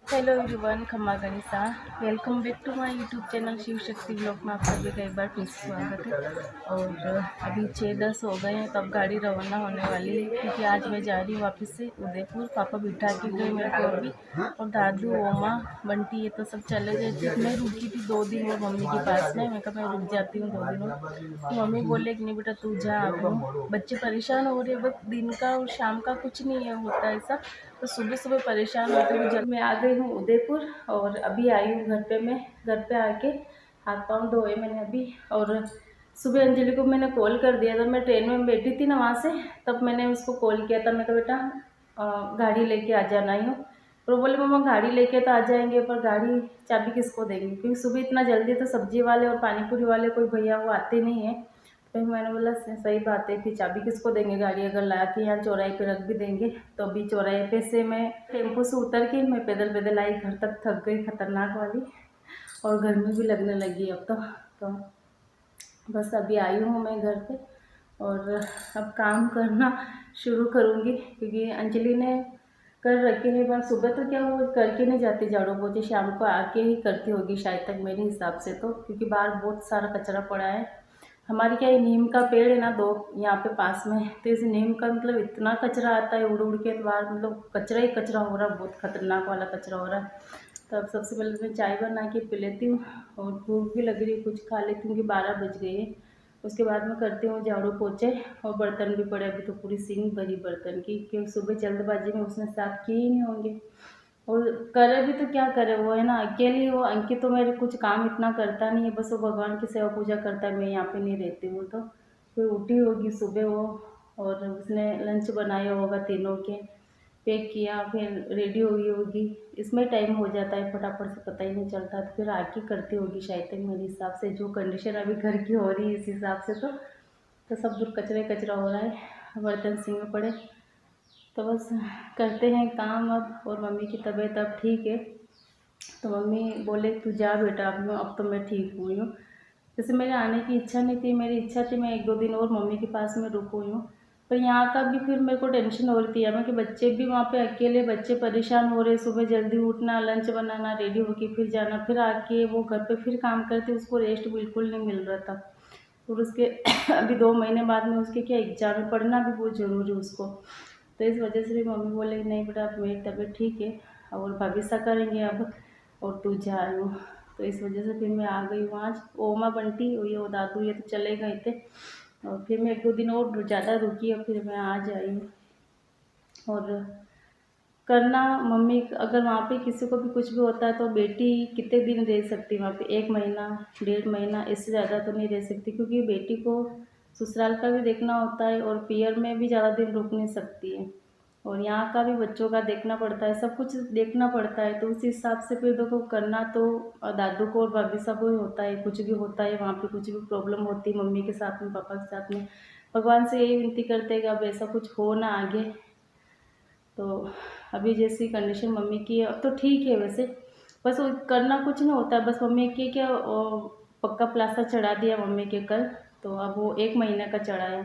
Hello everyone, खम्मा गणिसा। Welcome back to my YouTube channel Shiv Shakti blog में आप सभी का एक बार फिर से स्वागत है। और अभी 6:10 हो गए हैं, तब गाड़ी रवाना होने वाली है क्योंकि आज मैं जा रही हूँ वापस से उदयपुर। पापा बिठा के गए मेरे को अभी, और दादू ओमा बंटी ये तो सब चले गए। मैं रुकी थी 2 दिन वो मम्मी के पास में। मैं कहा मैं रुक जाती हूँ 2 दिन और, तो मम्मी बोले कि नहीं बेटा तू जा। अब बच्चे परेशान हो रहे हैं, बस दिन का और शाम का कुछ नहीं है होता ऐसा, तो सुबह सुबह परेशान होते हुए जब मैं आ गई हूँ उदयपुर। और अभी आई हूँ घर पे। मैं घर पे आके हाथ पाँव धोए मैंने अभी। और सुबह अंजलि को मैंने कॉल कर दिया था, मैं ट्रेन में बैठी थी ना वहाँ से, तब मैंने उसको कॉल किया था। मैं कहा बेटा गाड़ी लेके आ जाना ही हूँ। और वो बोले मम्मा गाड़ी लेके तो आ जाएंगे, पर गाड़ी चाबी किसको देंगे, क्योंकि सुबह इतना जल्दी तो सब्जी वाले और पानीपुरी वाले कोई भैया वो आते नहीं हैं। फिर मैंने बोला सही बात है, फिर चाबी किसको देंगे गाड़ी, अगर ला के यहाँ चौराहे पे रख भी देंगे। तो अभी चौराहे पे से मैं टेम्पो से उतर के मैं पैदल पैदल आई घर तक, थक गई खतरनाक वाली, और गर्मी भी लगने लगी अब तो बस अभी आई हूँ मैं घर पे। और अब काम करना शुरू करूँगी, क्योंकि अंजलि ने कर रखे हैं, पर सुबह तो क्या वो करके नहीं जाती झाड़ू पोछे, शाम को आके ही करती होगी शायद तक मेरे हिसाब से तो, क्योंकि बाहर बहुत सारा कचरा पड़ा है। हमारे क्या नीम का पेड़ है ना 2 यहाँ पे पास में, तो इस नीम का मतलब इतना कचरा आता है उड़ उड़ के, तो बाहर मतलब कचरा ही कचरा हो रहा है, बहुत खतरनाक वाला कचरा हो रहा है। तो अब सबसे पहले मैं चाय बना के पी लेती हूँ, और भूख भी लग रही है, कुछ खा लेती हूँ कि 12 बज गए हैं। उसके बाद में करती हूँ झाड़ू पोछे, और बर्तन भी पड़े अभी तो पूरी सिंक भरी बर्तन की, क्योंकि सुबह जल्दबाजी में उसने साफ किए ही नहीं होंगे। और करे भी तो क्या करे, वो है ना अकेली, वो अंकित तो मेरे कुछ काम इतना करता नहीं है, बस वो भगवान की सेवा पूजा करता है, मैं यहाँ पे नहीं रहती हूँ। तो फिर उठी होगी सुबह वो, और उसने लंच बनाया होगा तीनों के, पैक किया, फिर रेडी हुई होगी। इसमें टाइम हो जाता है फटाफट से, पता ही नहीं चलता। तो फिर आके करती होगी शायद तक मेरे हिसाब से, जो कंडीशन अभी घर की हो रही है इस हिसाब से तो सब दूर कचरे कचरा हो रहा है, बर्तन सिंक में पड़े। तो बस करते हैं काम अब। और मम्मी की तबीयत अब ठीक है, तो मम्मी बोले तू जा बेटा, अब तो मैं ठीक हुई हूँ। जैसे मेरे आने की इच्छा नहीं थी, मेरी इच्छा थी मैं 1-2 दिन और मम्मी के पास में रुकूँ हूँ, पर यहाँ का भी फिर मेरे को टेंशन हो रही थी यार, कि बच्चे भी वहाँ पे अकेले, बच्चे परेशान हो रहे, सुबह जल्दी उठना, लंच बनाना, रेडी होके फिर जाना, फिर आके वो घर पे फिर काम करते, उसको रेस्ट बिल्कुल नहीं मिल रहा था। और उसके अभी 2 महीने बाद में उसके क्या एग्जाम है, पढ़ना भी बहुत ज़रूरी है उसको। तो इस वजह से भी मम्मी बोले नहीं बेटा अब मेरी तबीयत ठीक है, और भाभी सा करेंगे अब, और तू जा रही हूँ। तो इस वजह से फिर मैं आ गई हूँ आज। ओमा बंटी ये वो दादू ये तो चले गए थे, और फिर मैं 1-2 दिन और ज़्यादा रुकी, और फिर मैं आज आई हूँ। और करना मम्मी, अगर वहाँ पे किसी को भी कुछ भी होता है तो बेटी कितने दिन रह सकती है वहाँ पे, 1 महीना 1.5 महीना, इससे ज़्यादा तो नहीं रह सकती, क्योंकि बेटी को ससुराल का भी देखना होता है, और पियर में भी ज़्यादा दिन रुक नहीं सकती है, और यहाँ का भी बच्चों का देखना पड़ता है, सब कुछ देखना पड़ता है। तो उस हिसाब से फिर देखो करना तो दादू को और भाभी साहब को ही होता है, कुछ भी होता है वहाँ पे, कुछ भी प्रॉब्लम होती है मम्मी के साथ में, पापा के साथ में, भगवान से यही विनती करते हैं कि अब ऐसा कुछ हो ना आगे। तो अभी जैसी कंडीशन मम्मी की है तो ठीक है वैसे, बस वो करना कुछ नहीं होता, बस मम्मी के क्या पक्का प्लास्टर चढ़ा दिया मम्मी के कल, तो अब वो 1 महीने का चढ़ा है।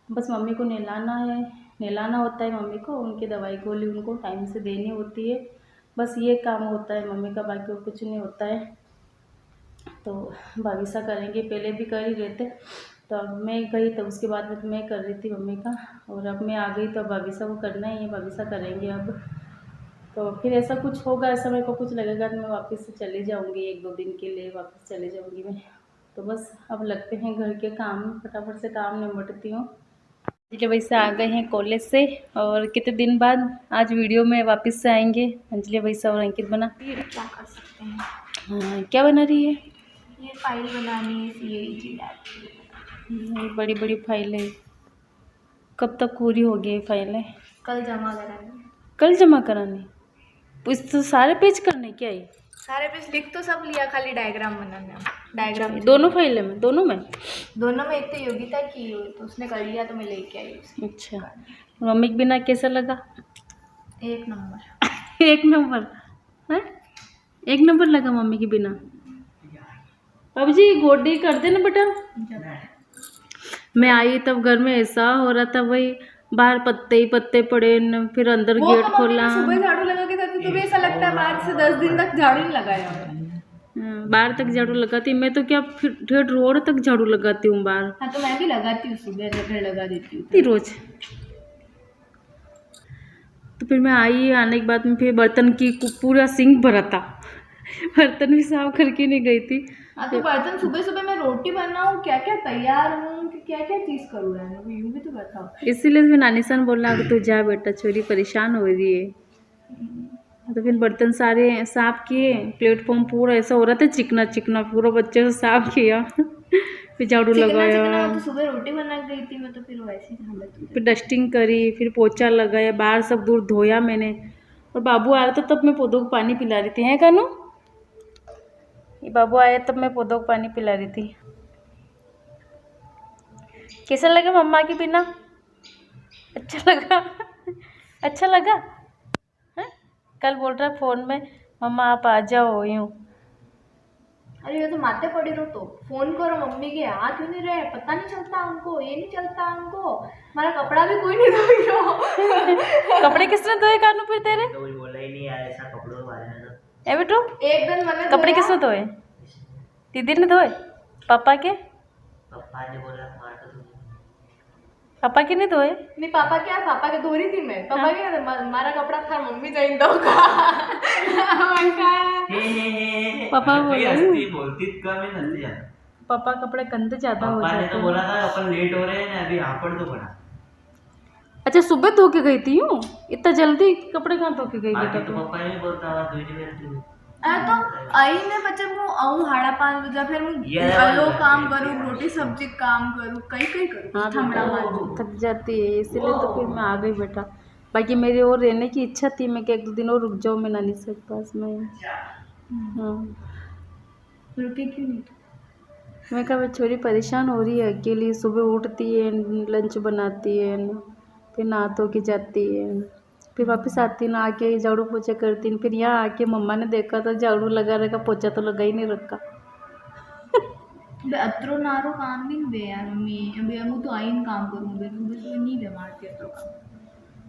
बस मम्मी को नहलाना है, नहलाना होता है मम्मी को, उनकी दवाई गोली उनको टाइम से देनी होती है, बस ये काम होता है मम्मी का, बाकी और कुछ नहीं होता है। तो भाभी सा करेंगे, पहले भी कर ही रहे थे, तो अब मैं गई तो उसके बाद में तो मैं कर रही थी मम्मी का, और अब मैं आ गई तो अब भाभी सा को करना ही है, भाभी सा करेंगे अब। तो फिर ऐसा कुछ होगा, ऐसा मेरे को कुछ लगेगा तो मैं वापस से चली जाऊँगी, 1-2 दिन के लिए वापस चले जाऊँगी मैं। तो बस अब लगते हैं घर के काम में, फटाफट से काम निपटती हूँ। अंजलि भाई से आ गए हैं कॉलेज से, और कितने दिन बाद आज वीडियो में वापस से आएंगे अंजलि भाई से और अंकित बना। क्या कर सकते हैं। हाँ, क्या बना रही है? ये फाइल बनानी है CAG लैब। बड़ी बड़ी फाइलें, कब तक पूरी होगी ये फाइलें? कल जमा करानी। कल जमा करानी? इस तो सारे पेज करने क्या है? सारे पेज लिख तो सब लिया, खाली डायग्राम बनाना है। डायग्राम दोनों फाइलें में, दोनों में? दोनों में। एक तो योगिता की हुई तो उसने कर लिया, तो मैं लेके आई उसे। अच्छा, मम्मी के बिना कैसा लगा? 1 नंबर। 1 नंबर है, 1 नंबर लगा मम्मी के बिना। अब जी गोडी कर दे ना बेटा। मैं आई तब घर में ऐसा हो रहा था, वही बाहर पत्ते ही पत्ते पड़े न, फिर अंदर वो गेट तो मम्मी खोला। ने सुबह झाड़ू लगा के जाती, तो भी ऐसा लगता है 5 से 10 दिन तक झाड़ू नहीं लगाया। बाहर तक झाड़ू लगाती, मैं तो क्या फिर ठेठ रोड तक झाड़ू लगाती हूँ बाहर। हाँ तो मैं भी लगाती हूँ, सुबह लगा देती हूँ रोज। तो फिर मैं आई, आने के बाद में फिर बर्तन की पूरा सिंक भरा था, बर्तन भी साफ करके नहीं गई थी। हाँ तो बर्तन सुबह सुबह मैं रोटी बनाऊँ, क्या क्या तैयार हूँ, क्या क्या चीज़ करूँ यार, यूँ भी तो बताओ। इसीलिए मैं नानी सन बोला कि तू जा बेटा, छोरी परेशान हो रही है। तो फिर बर्तन सारे साफ किए, प्लेटफॉर्म पूरा ऐसा हो रहा था चिकना चिकना, पूरा बच्चे से साफ किया। फिर झाड़ू लगाया, तो सुबह रोटी बना गई थी मैं, तो फिर वैसी हालत हो फिर डस्टिंग करी, फिर पोछा लगाया, बाहर सब दूर धोया मैंने। और बाबू आ रहा था तब मैं पौधों को पानी पिला रही थी, हैं कानू? ये बाबू आया तब मैं पौधों को पानी पिला रही थी। कैसा लगा मम्मा के बिना? अच्छा लगा? अच्छा लगा? हाँ? कल बोल रहा फ़ोन में मम्मा आप आ जाओ यूँ। अरे ये तो माथे पड़ी रहो, तो फोन करो मम्मी के, आ क्यों नहीं रहे, पता नहीं चलता उनको, ये नहीं चलता उनको, हमारा कपड़ा भी कोई नहीं धोई रहो। कपड़े किसने धोए कानू फिर तेरे? तो कुछ बोला ही नहीं यार, ऐसा कपड़ों के बारे में तो। ए बेटू, एक दिन मैंने कपड़े किसने धोए? दीदी ने धोए? पापा के? पापा ने बोला मार तो तुझे। पापा के नहीं धोए? नहीं, पापा क्या, पापा के धो रही थी मैं, पापा क्या हमारा कपड़ा था, मम्मी जाइन दो का। पापा बोला हंसती बोलती कम ही हंसती जाता। पापा कपड़े गंदे ज्यादा हो पापा ने जाते तो हैं। बोला था अपन लेट हो रहे हैं ना, अभी यहाँ पर तो पड़ा। अच्छा सुबह धो के गई थी यूँ? इतना जल्दी कपड़े कहाँ धो के गई बेटा बाकी तो तू? पापा ने बोलता हुआ तुझे मेरे तुझे। तो आई ने बच्चे को आऊँ 5:30 बजे, फिर ये अलो काम करूँ, रोटी सब्जी काम करूँ, कई कई करूँ, हाँ थमड़ा बेटा, मारूँ। थक जाती है इसीलिए तो फिर मैं आ गई बेटा। बाकी मेरी और रहने की इच्छा थी, मैं कि 1-2 दिन और रुक जाऊँ मैं नानी से पास में। हाँ रुके क्यों नहीं? मैं कहा छोरी परेशान हो रही है अकेली, सुबह उठती है, लंच बनाती है, फिर नहा धो के जाती है, फिर वापस आती ना, आके झाड़ू पोछा करती न, फिर यहाँ आके मम्मा ने देखा तो झाड़ू लगा रखा, पोछा तो लगा ही नहीं रखा। अत्रो नारो काम भी नहीं बे यार मम्मी, अभी हम तो आई काम करूँ, सुबह सुबह नहीं बे मारती अत्रो काम,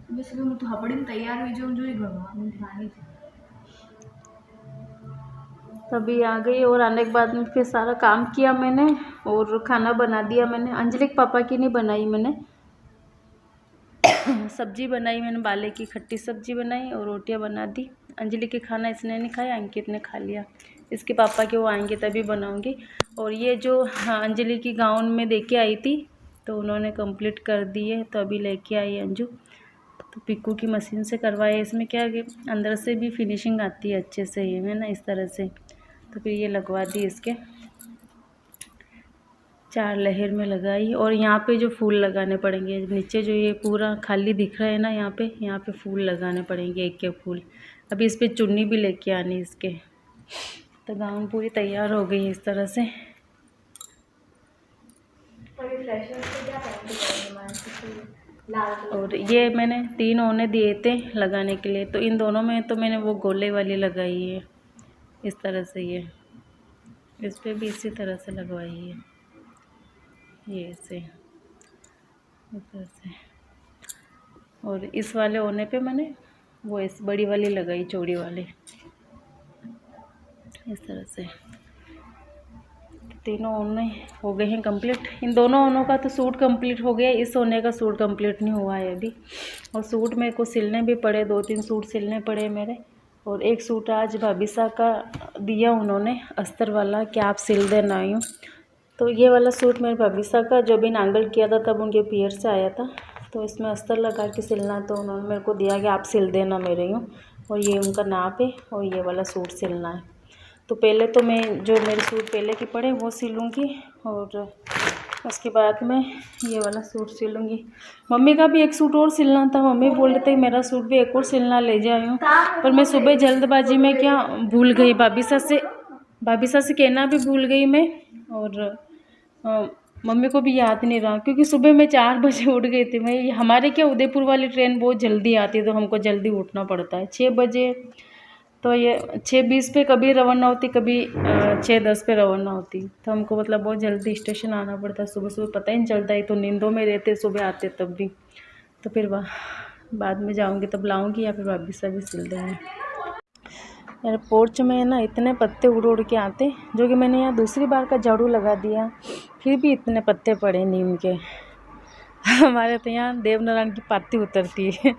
सुबह सुबह मैं तो हपड़ी में तैयार हुई जो ही भगवान ध्यान थी। तभी आ गई, और आने के बाद में फिर सारा काम किया मैंने और खाना बना दिया मैंने। अंजलि के पापा की नहीं बनाई मैंने, सब्जी बनाई मैंने, बाले की खट्टी सब्जी बनाई और रोटियां बना दी। अंजलि के खाना इसने नहीं खाया, अंकित ने खा लिया। इसके पापा के वो आएंगे तभी बनाऊंगी। और ये जो अंजलि की गाउन में दे के आई थी तो उन्होंने कंप्लीट कर दी है, तो अभी लेके आई अंजू, तो पिक्कू की मशीन से करवाए। इसमें क्या कि अंदर से भी फिनिशिंग आती है अच्छे से, ये है ना इस तरह से, तो फिर ये लगवा दी, इसके 4 लेयर में लगाई। और यहाँ पे जो फूल लगाने पड़ेंगे, नीचे जो ये पूरा खाली दिख रहा है ना, यहाँ पे फूल लगाने पड़ेंगे, एक एक फूल। अभी इस पे चुन्नी भी लेके आनी इसके। तो गाउन पूरी तैयार हो गई है इस तरह से। और ये मैंने 3 ओने दिए थे लगाने के लिए, तो इन दोनों में तो मैंने वो गोले वाली लगाई है इस तरह से, ये इस पर भी इसी तरह से लगवाई है, ये से इस तरह से। और इस वाले ओने पे मैंने वो इस बड़ी वाली लगाई, चौड़ी वाली, इस तरह से। तीनों ओने हो गए हैं कंप्लीट। इन दोनों ओनों का तो सूट कंप्लीट हो गया, इस ओने का सूट कंप्लीट नहीं हुआ है अभी। और सूट मेरे को सिलने भी पड़े, 2-3 सूट सिलने पड़े मेरे। और एक सूट आज भाभी सा का दिया उन्होंने अस्तर वाला कि आप सिल देना यूँ। तो ये वाला सूट मेरे भाभी सा का जो भी नांगल किया था तब उनके पियर से आया था, तो इसमें अस्तर लगा के सिलना, तो उन्होंने मेरे को दिया कि आप सिल देना मेरे यूँ। और ये उनका नाप है और ये वाला सूट सिलना है। तो पहले तो मैं जो मेरे सूट पहले के पड़े वो सिलूँगी और उसके बाद में ये वाला सूट सिलूँगी। मम्मी का भी एक सूट और सिलना था, मम्मी बोल रहे थे मेरा सूट भी एक और सिलना ले जाऊँ, पर मैं सुबह जल्दबाजी में क्या भूल गई, भाभी सा से कहना भी भूल गई मैं। और मम्मी को भी याद नहीं रहा, क्योंकि सुबह मैं 4 बजे उठ गई थी। मैं हमारे क्या उदयपुर वाली ट्रेन बहुत जल्दी आती है, तो हमको जल्दी उठना पड़ता है 6 बजे। तो ये 6:20 पे कभी रवाना होती, कभी 6:10 पे रवाना होती, तो हमको मतलब बहुत जल्दी स्टेशन आना पड़ता है। सुबह सुबह पता ही नहीं चलता है, तो नींदों में रहते, सुबह आते तब भी। तो फिर बाद में जाऊंगी तब लाऊंगी या फिर भाभी से भी सिल देंगे। मेरे पोर्च में ना इतने पत्ते उड़ उड़ के आते, जो कि मैंने यहाँ दूसरी बार का झाड़ू लगा दिया फिर भी इतने पत्ते पड़े नीम के। हमारे तो यहाँ देवनारायण की पाती उतरती है।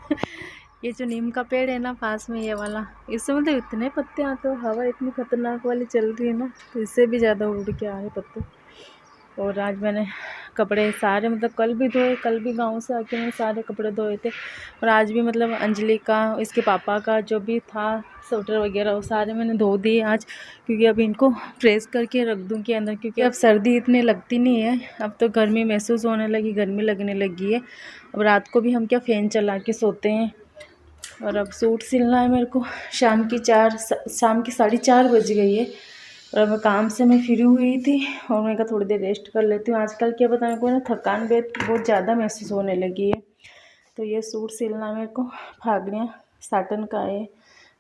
ये जो नीम का पेड़ है ना पास में, ये वाला, इससे मतलब इतने पत्ते आते हो, हवा इतनी खतरनाक वाली चल रही है ना, तो इससे भी ज़्यादा उड़ के आ रहे पत्ते। और आज मैंने कपड़े सारे मतलब कल भी धोए, कल भी गांव से आके मैंने सारे कपड़े धोए थे, और आज भी मतलब अंजलि का, इसके पापा का जो भी था स्वेटर वगैरह वो सारे मैंने धो दिए आज, क्योंकि अब इनको प्रेस करके रख दूँगी अंदर, क्योंकि अब सर्दी इतनी लगती नहीं है, अब तो गर्मी महसूस होने लगी, गर्मी लगने लगी है। अब रात को भी हम क्या फ़ैन चला के सोते हैं। और अब सूट सिलना है मेरे को। शाम की 4:30 बज गई है, और अब काम से मैं फ्री हुई थी और मैं कहा थोड़ी देर रेस्ट कर लेती हूँ। आजकल क्या पता मेरे को ना थकान बहुत ज़्यादा महसूस होने लगी है। तो ये सूट सिलना मेरे को, फागड़ियाँ साटन का है।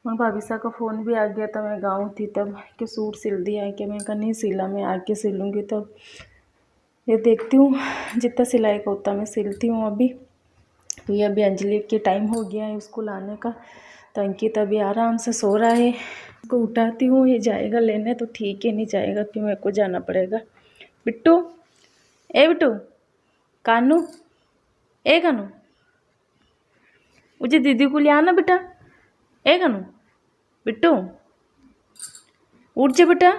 और भाभी सा का फ़ोन भी आ गया था, मैं गाँव थी तब, कि सूट सिल दिया है, कि मैं कहा नहीं सिला, मैं आके सिलूँगी। तब ये देखती हूँ जितना सिलाई का होता मैं सिलती हूँ अभी। तो ये अभी अंजलि के टाइम हो गया है स्कूल आने का, तो अंकित अभी आराम से सो रहा है। उसको उठाती हूँ, ये जाएगा लेने तो ठीक है, नहीं जाएगा फिर मेरे को जाना पड़ेगा। बिट्टू, ए बिट्टू, कानू, ए कानू, मुझे दीदी को ले आना बेटा। ए कानू, बिट्टू उठ जा बेटा।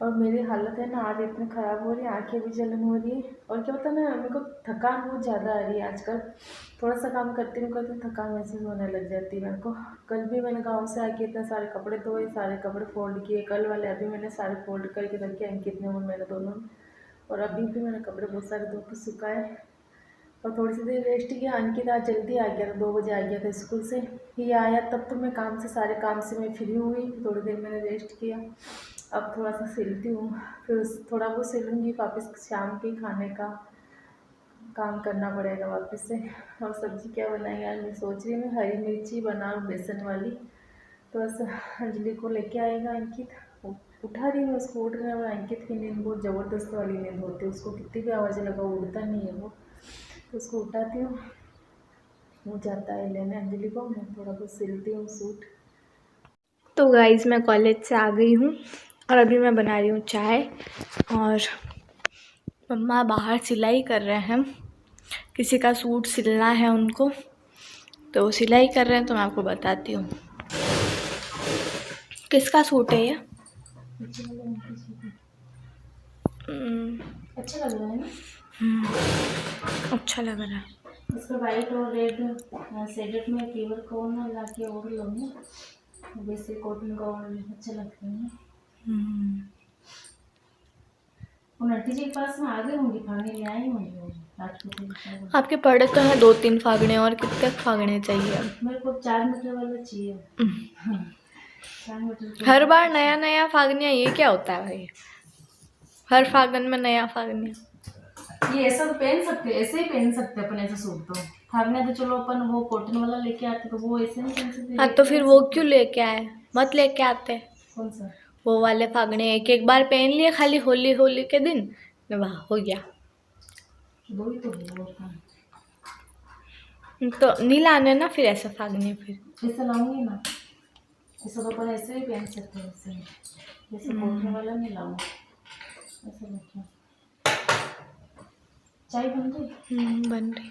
और मेरी हालत है ना आज इतनी ख़राब हो रही है, आंखें भी जलन हो रही है, और क्या पता ना मेरे को थकान बहुत ज़्यादा आ रही है आजकल। थोड़ा सा काम करती हूँ थकान महसूस होने लग जाती है मेरे को। कल भी मैंने गांव से आके इतने सारे कपड़े धोए, सारे कपड़े फोल्ड किए, कल वाले अभी मैंने सारे फोल्ड करके रखे, अंकित ने और मैंने दोनों। और अभी भी मैंने कपड़े बहुत सारे धो के सुखाए और थोड़ी सी देर रेस्ट किया। अंकित आज जल्दी आ गया था, 2 बजे आ गया था स्कूल से। ये आया तब तो मैं सारे काम से मैं फ्री हुई, थोड़ी देर मैंने रेस्ट किया। अब थोड़ा सा सिलती हूँ, फिर थोड़ा बहुत सिलूँगी, वापस शाम के खाने का काम करना पड़ेगा वापस से। और सब्ज़ी क्या बनाएंगे आज मैं सोच रही हूँ, हरी मिर्ची बनाऊँ बेसन वाली। तो बस अंजलि को लेके आएगा अंकित, उठा रही हूँ उसको, उठ रहा है। अंकित की नींद बहुत ज़बरदस्त वाली नींद होती है, उसको कितनी भी आवाज़ें लगा उड़ता नहीं है वो। तो उसको उठाती हूँ, वो जाता है लेने अंजलि को, मैं थोड़ा बहुत सिलती हूँ सूट। तो गाइज़ मैं कॉलेज से आ गई हूँ और अभी मैं बना रही हूँ चाय, और मम्मा बाहर सिलाई कर रहे हैं, किसी का सूट सिलना है उनको, तो सिलाई कर रहे हैं। तो मैं आपको बताती हूँ किसका सूट है ये। अच्छा लग रहा है ना? अच्छा लग रहा है। इसका वाइट और रेड शेडेड में केवल कौन ना ला के और लूँगी, वैसे कॉटन का और अच्छा लगता है ना। उन आंटी जी के पास में आ गए होंगे, फागड़े ले आई होंगे राजपूत। आपके पड़े तो हैं 2-3 फागड़े, और कितने फागड़े चाहिए अब? मेरे को 4 मीटर वाला चाहिए। 4 मीटर हर बार नया नया फागनिया, ये क्या होता है भाई? हर फागन में नया फागनिया। ये ऐसा तो पहन सकते, ऐसे ही पहन सकते अपन ऐसा सूट। तो फागने तो चलो अपन वो कॉटन वाला लेके आते, तो वो ऐसे नहीं पहन सकते। हाँ तो फिर वो क्यों लेके आए? मत लेके आते कौन सा? वो वाले फागने, एक बार पहन लिए खाली होली के दिन, वाह हो गया। 2 ही तो है और कहाँ? तो नहीं लाने ना फिर ऐसा फागने, फिर ऐसा लाऊंगी ना, ऐसा तो अपन ऐसे ही पहन सकते हैं, ऐसे जैसे कॉटन वाला नहीं लाऊंगा, ऐसा लगता है। चाय बन गई? बन रही।